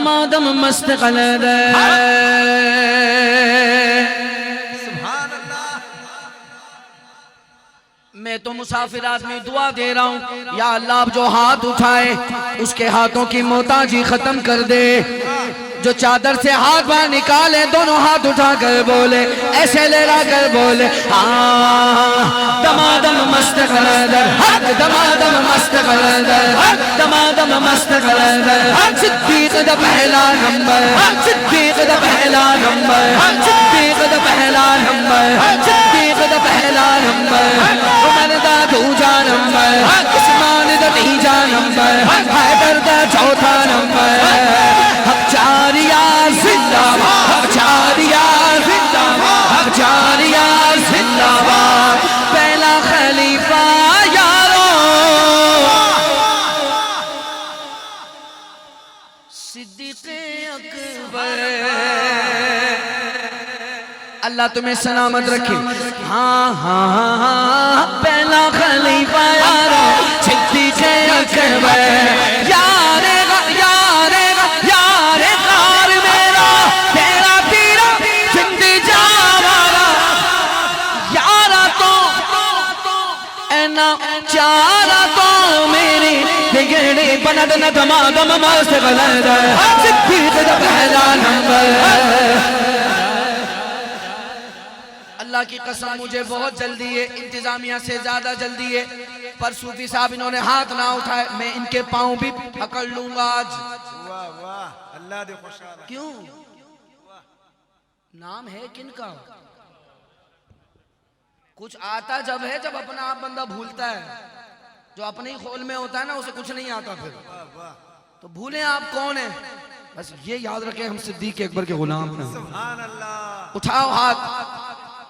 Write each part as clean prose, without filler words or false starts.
دمادم مست قلندر سبحان اللہ. میں تو مسافر آدمی دعا دے رہا ہوں یا اللہ اب جو ہاتھ اٹھائے اس کے ہاتھوں کی محتاجی ختم کر دے. جو چادر سے ہاتھ باہر نکالے دونوں ہاتھ اٹھا کر بولے ایسے لہرا کر بولے دمادم مست قلندر دمادم مست قلندر دمادم مست قلندر صدیق دا پہلا نمبر صدیق دا پہلا نمبر صدیق دا پہلا نمبر صدیق دا پہلا نمبر عمر دا دوجا نمبر عثمان دا تیجا نمبر حیدر دا چوتھا نمبر حق جاریہ زندہ باد حق جاریہ زندہ باد حق جاریہ زندہ باد پہلا خلیفہ یارو صدیق اکبر. اللہ تمہیں سلامت رکھے. ہاں ہاں ہاں پہلا خلیفہ یارو صدیق اکبر. یارے گا یارے گا یارے غار میرا تیرا تیرا زندگی جاوالا یارا تو اینا چارا تو میری بگڑی بندنا دمادم مست قلندر صدیق دا پہلا نمبر. اللہ کی قسم مجھے بہت جلدی ہے انتظامیہ سے زیادہ جلدی ہے پر صوفی صاحب انہوں نے ہاتھ نہ اٹھائے میں ان کے پاؤں بھی پکڑ لوں گا آج. واہ واہ اللہ دے خوشحال. کیوں نام ہے کن کا کچھ آتا جب ہے جب اپنا آپ بندہ بھولتا ہے. جو اپنے ہی خول میں ہوتا ہے نا اسے کچھ نہیں آتا پھر تو بھولیں آپ کون ہیں بس یہ یاد رکھیں ہم صدیق اکبر کے غلام ہیں. سبحان اللہ. اٹھاؤ ہاتھ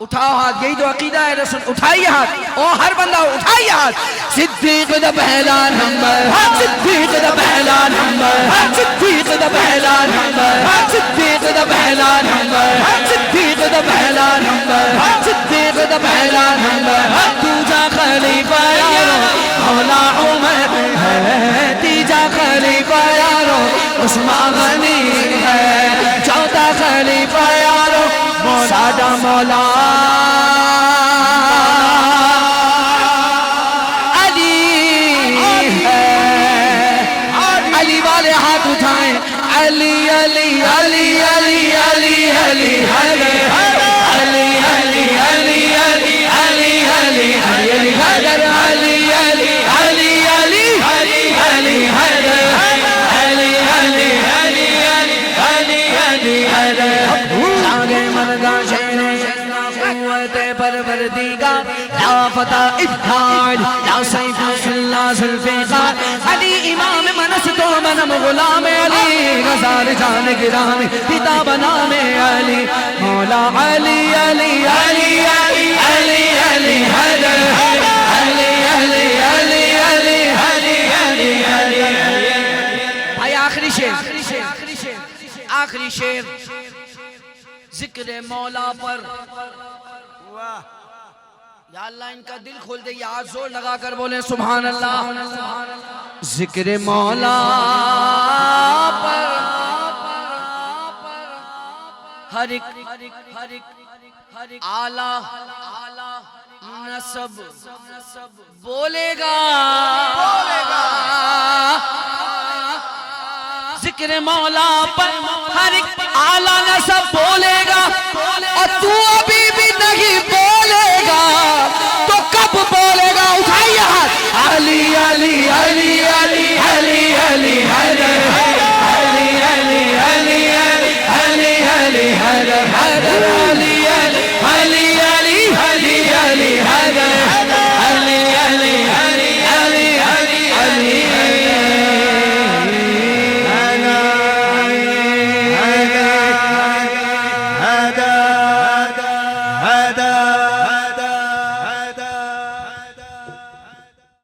اٹھاؤ ہاتھ یہی تو عقیدہ ہے رسول. اٹھائیے ہاتھ او ہر بندہ اٹھائیے ہاتھ. صدیق دا پہلا نمبر صدیق دا پہلا نمبر صدیق دا پہلا نمبر صدیق دا پہلا نمبر صدیق دا پہلا نمبر صدیق دا پہلا نمبر. دوجا خلیفہ یارو مولا عمر ہے تیجا خلیفہ یارو عثمان غنی ہے چوتھا خلیفہ یارو مولا مولا علی ہے. علی والے ہاتھ اٹھائیں. علی علی علی علی علی علی علی علی علی علی علی علی علی علی علی حیدر علی علی علی علی علی علی حیدر علی علی علی علی علی حیدر. آگے مردہ شیر قوت پروردگار لا فتح ابتحال لا سیف اللہ ذوالفقار. علی امام منس تو منم غلام علی غزال جان گرام پتا بنام علی مولا علی علی علی علی علی علی حیدر علی علی علی علی علی علی علی. بھائی آخری شیر آخری شیر ذکر مولا پر. واہ یا اللہ ان کا دل کھول دے یا آج زور لگا کر بولیں سبحان اللہ. ذکر مولا پر ہر ایک اعلیٰ نسب بولے گا ذکر مولا پر ہر ایک اعلیٰ نسب بولے گا اور تو ابھی بھی نہیں بولے گا تو کب